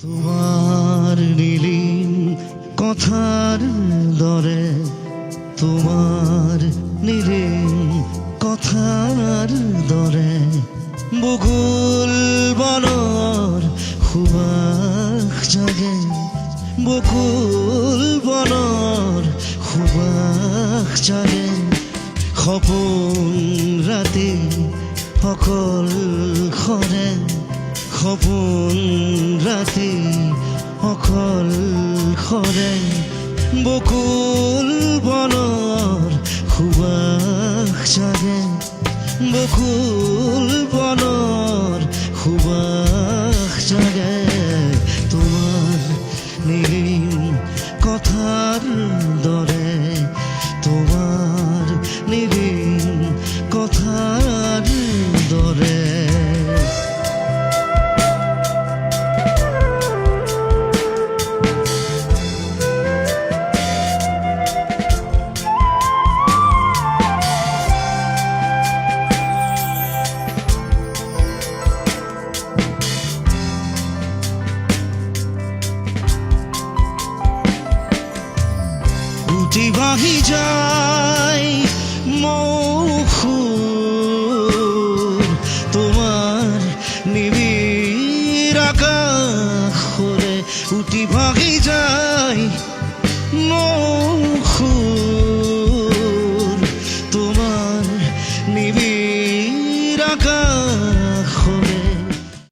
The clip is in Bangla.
তোমার নীলিম কথার দরে, তোমার নীলিম কথার দরে বকুল বনৰ সুবাস জাগে, বকুল বনৰ সুবাস জাগে। সপোন ৰাতি অকল সৰে, সপোন ৰাতি অকল সৰে বকুল বনৰ সুবাস জাগে, বকুল বনৰ সুবাস জাগে। তোমাৰ নীলিম কথাৰ দৰে, তোমাৰ নীলিম কথাৰ দৰে। উঠি ভাহি যায় মৌসুম তোমার নিবিড় আকাশে, উঠি ভাহি যায় মৌসুম